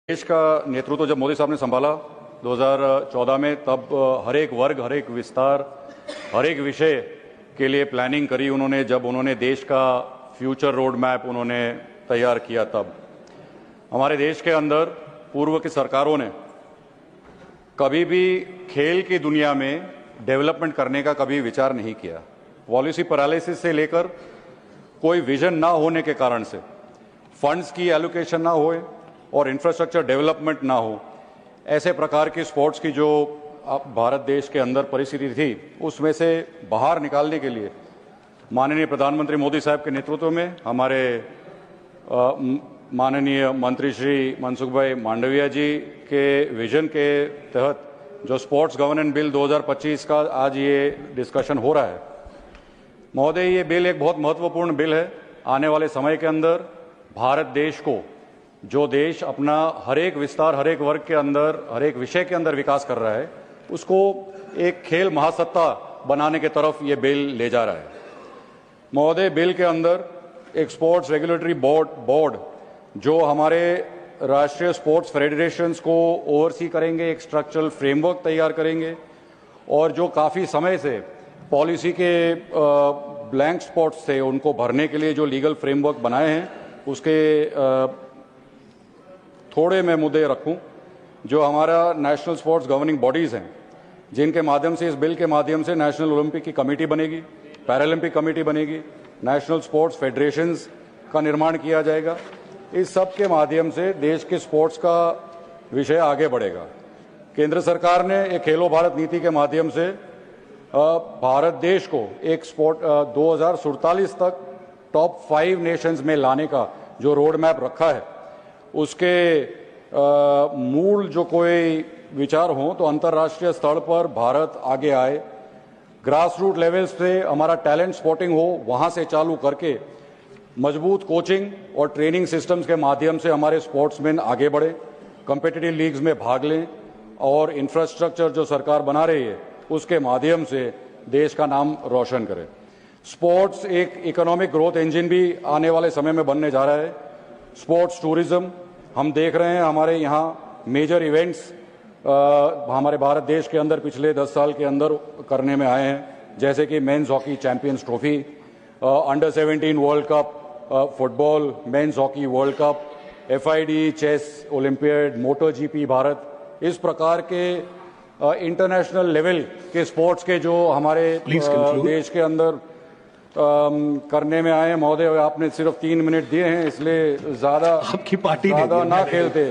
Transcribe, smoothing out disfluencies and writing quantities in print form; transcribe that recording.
देश का नेतृत्व जब मोदी साहब ने संभाला 2014 में, तब हर एक वर्ग, हर एक विस्तार, हर एक विषय के लिए प्लानिंग करी उन्होंने। जब उन्होंने देश का फ्यूचर रोड मैप उन्होंने तैयार किया, तब हमारे देश के अंदर पूर्व की सरकारों ने कभी भी खेल की दुनिया में डेवलपमेंट करने का कभी विचार नहीं किया। पॉलिसी पैरालिसिस से लेकर कोई विजन ना होने के कारण से, फंड्स की एलोकेशन ना होए और इंफ्रास्ट्रक्चर डेवलपमेंट ना हो, ऐसे प्रकार की स्पोर्ट्स की जो भारत देश के अंदर परिस्थिति थी, उसमें से बाहर निकालने के लिए माननीय प्रधानमंत्री मोदी साहब के नेतृत्व में हमारे माननीय मंत्री श्री मनसुख भाई मांडविया जी के विजन के तहत जो स्पोर्ट्स गवर्नेंस बिल 2025 का आज ये डिस्कशन हो रहा है। महोदय, ये बिल एक बहुत महत्वपूर्ण बिल है। आने वाले समय के अंदर भारत देश को, जो देश अपना हर एक विस्तार, हर एक वर्ग के अंदर, हर एक विषय के अंदर विकास कर रहा है, उसको एक खेल महासत्ता बनाने की तरफ ये बिल ले जा रहा है। महोदय, बिल के अंदर एक स्पोर्ट्स रेगुलेटरी बोर्ड जो हमारे राष्ट्रीय स्पोर्ट्स फेडरेशंस को ओवरसी करेंगे, एक स्ट्रक्चरल फ्रेमवर्क तैयार करेंगे, और जो काफ़ी समय से पॉलिसी के ब्लैंक स्पॉट्स थे, उनको भरने के लिए जो लीगल फ्रेमवर्क बनाए हैं, उसके थोड़े मैं मुद्दे रखूं। जो हमारा नेशनल स्पोर्ट्स गवर्निंग बॉडीज़ हैं, जिनके माध्यम से, इस बिल के माध्यम से नेशनल ओलंपिक की कमेटी बनेगी, पैरालंपिक कमेटी बनेगी, नेशनल स्पोर्ट्स फेडरेशंस का निर्माण किया जाएगा। इस सब के माध्यम से देश के स्पोर्ट्स का विषय आगे बढ़ेगा। केंद्र सरकार ने एक खेलो भारत नीति के माध्यम से भारत देश को एक स्पोर्ट 2047 तक टॉप 5 नेशंस में लाने का जो रोड मैप रखा है, उसके मूल जो कोई विचार हो तो अंतर्राष्ट्रीय स्तर पर भारत आगे आए, ग्रास रूट लेवल से हमारा टैलेंट स्पॉटिंग हो, वहाँ से चालू करके मजबूत कोचिंग और ट्रेनिंग सिस्टम्स के माध्यम से हमारे स्पोर्ट्समैन आगे बढ़े, कॉम्पिटिटिव लीग्स में भाग लें, और इंफ्रास्ट्रक्चर जो सरकार बना रही है उसके माध्यम से देश का नाम रोशन करें। स्पोर्ट्स एक इकोनॉमिक ग्रोथ इंजन भी आने वाले समय में बनने जा रहा है। स्पोर्ट्स टूरिज्म हम देख रहे हैं, हमारे यहाँ मेजर इवेंट्स हमारे भारत देश के अंदर पिछले 10 साल के अंदर करने में आए हैं, जैसे कि men's hockey champions trophy, under 17 world cup football, men's hockey world cup, FID chess olympiad, moto GP Bharat. इस प्रकार के इंटरनेशनल लेवल के स्पोर्ट्स के जो हमारे देश के अंदर करने में आए। महोदय, आपने सिर्फ 3 मिनट दिए हैं, इसलिए ज्यादा आपकी पार्टी ना खेलते।